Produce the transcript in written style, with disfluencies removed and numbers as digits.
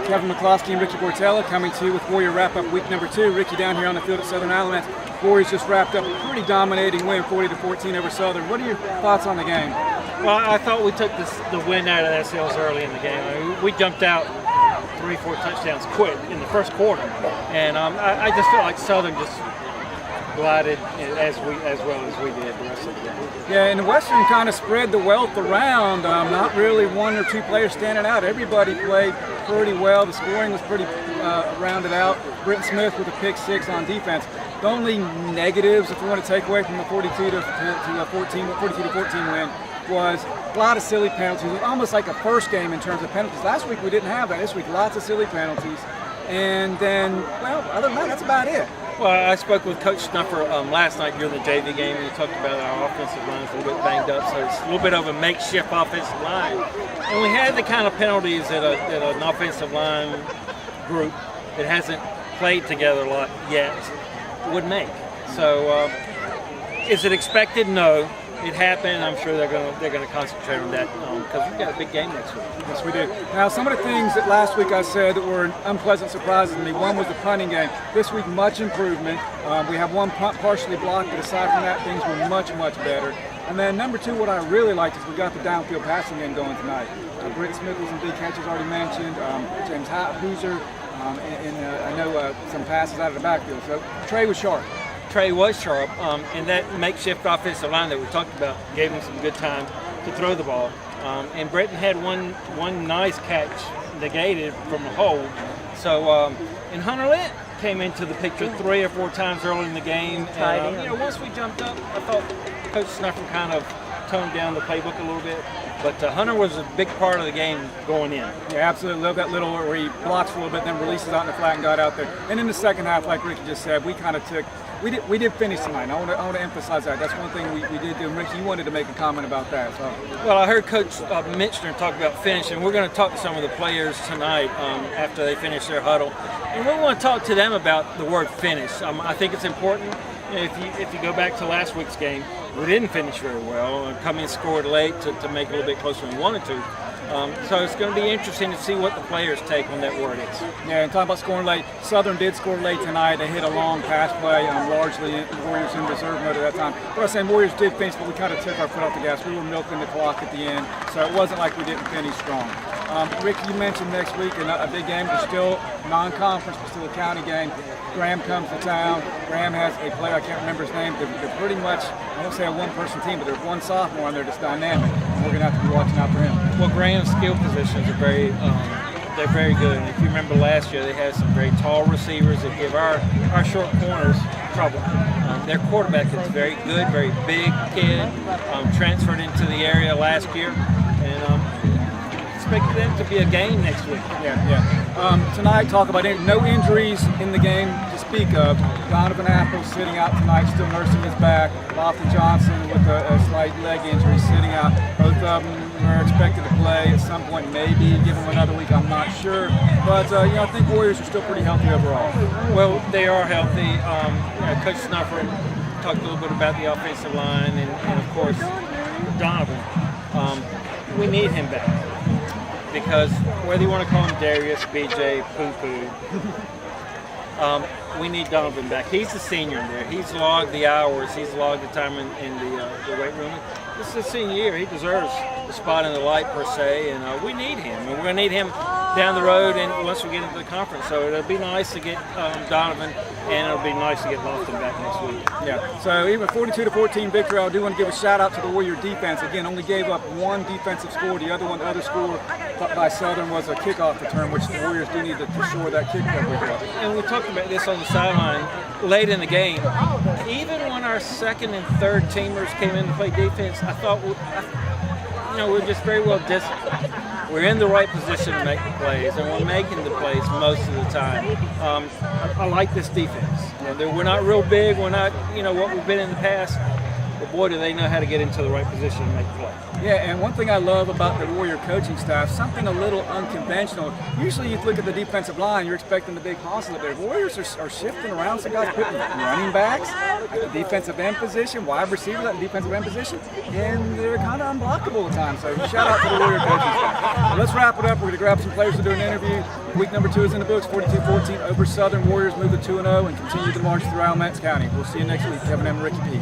Kevin McCloskey and Ricky Bortella coming to you with Warrior Wrap-Up week number 2. Ricky down here on the field at Southern Alamance. Warriors just wrapped up a pretty dominating win, 40-14 over Southern. What are your thoughts on the game? Well, I thought we took the win out of the SLs early in the game. I mean, we jumped out 3-4 touchdowns quick in the first quarter, and I just felt like Southern just glided as well as we did the rest of the game. Yeah, and the Western kind of spread the wealth around. Not really one or two players standing out. Everybody played pretty well. The scoring was pretty rounded out. Britton Smith with a pick 6 on defense. The only negatives, if you want to take away from the 42-14 win, was a lot of silly penalties. It was almost like a first game in terms of penalties. Last week we didn't have that. This week, lots of silly penalties. And then, well, other than that, that's about it. Well, I spoke with Coach Snuffer last night during the JV game, and he talked about our offensive line is a little bit banged up, so it's a little bit of a makeshift offensive line. And we had the kind of penalties that an offensive line group that hasn't played together a lot yet would make. So, is it expected? No. It happened. I'm sure they're going to concentrate on that because we've got a big game next week. Yes, we do. Now, some of the things that last week I said that were unpleasant surprises to me. One was the punting game. This week, much improvement. We have one punt partially blocked, but aside from that, things were much, much better. And then number 2, what I really liked is we got the downfield passing game going tonight. Britton Smith was some big catches already mentioned. James Hooser, and I know some passes out of the backfield. So Trey was sharp. Trey was sharp, and that makeshift offensive line that we talked about gave him some good time to throw the ball. And Britton had one nice catch negated from the hold. So, and Hunter Lent came into the picture 3 or 4 times early in the game. And, once we jumped up, I thought Coach Snuffer kind of toned down the playbook a little bit. But Hunter was a big part of the game going in. Yeah, absolutely. Love that little where he blocks a little bit, then releases out in the flat and got out there. And in the second half, like Ricky just said, we kind of took. We did finish tonight. I want to emphasize that. That's one thing we did do. And Ricky, you wanted to make a comment about that. So. Well, I heard Coach Mitchner talk about finishing. We're going to talk to some of the players tonight after they finish their huddle, and we want to talk to them about the word finish. I think it's important. If you go back to last week's game, we didn't finish very well. Cummings scored late to make it a little bit closer than we wanted to. So it's going to be interesting to see what the players take on that word is. Yeah, and talking about scoring late, Southern did score late tonight. They hit a long pass play, largely Warriors in reserve mode at that time. But I was saying Warriors did finish, but we kind of took our foot off the gas. We were milking the clock at the end, so it wasn't like we didn't finish strong. Ricky, you mentioned next week a big game. We're still non-conference, but still a county game. Graham comes to town. Graham has a player, I can't remember his name. They're pretty much, I won't say a one-person team, but there's one sophomore on there that's dynamic. And we're going to have to be watching out for him. Well, Graham's skill positions are they're very good. And if you remember last year, they had some very tall receivers that give our short corners trouble. Their quarterback is very good, very big kid, transferred into the area last year. And expect them to be a game next week. Yeah. Tonight, talk about no injuries in the game to speak of. Donovan Apples sitting out tonight, still nursing his back. Lofton Johnson with a slight leg injury sitting out. Both of them are expected to play at some point, maybe give them another week. I'm not sure, but I think Warriors are still pretty healthy overall. Well, they are healthy. Coach Snuffer talked a little bit about the offensive line, and of course Donovan. We need him back. Because whether you want to call him Darius, BJ, Poo-Poo, we need Donovan back. He's the senior in there. He's logged the hours. He's logged the time in the weight room. This is his senior year. He deserves the spot in the light, per se, and we need him. And we're going to need him down the road and once we get into the conference. So it'll be nice to get Donovan, and it'll be nice to get Lofton back next week. Yeah, so even 42-14 victory, I do want to give a shout out to the Warrior defense. Again, only gave up one defensive score. The other score by Southern was a kickoff return, which the Warriors do need to shore that kick coverage up. And we talked about this on the sideline late in the game. Even when our second and third teamers came in to play defense, I thought we're just very well disciplined. We're in the right position to make the plays, and we're making the plays most of the time. I like this defense. We're not real big. We're not, what we've been in the past. but boy, do they know how to get into the right position and make play. Yeah, and one thing I love about the Warrior coaching staff, something a little unconventional. Usually you look at the defensive line, you're expecting the big hostile up there. Warriors are shifting around some guys, putting running backs at the defensive end position, wide receivers at the defensive end position, and they're kind of unblockable at times. So shout out to the Warrior coaching staff. Well, let's wrap it up. We're going to grab some players to do an interview. Week number 2 is in the books, 42-14 over Southern. Warriors move to 2-0 and continue the march through Alamance County. We'll see you next week. Kevin M. Ricky P.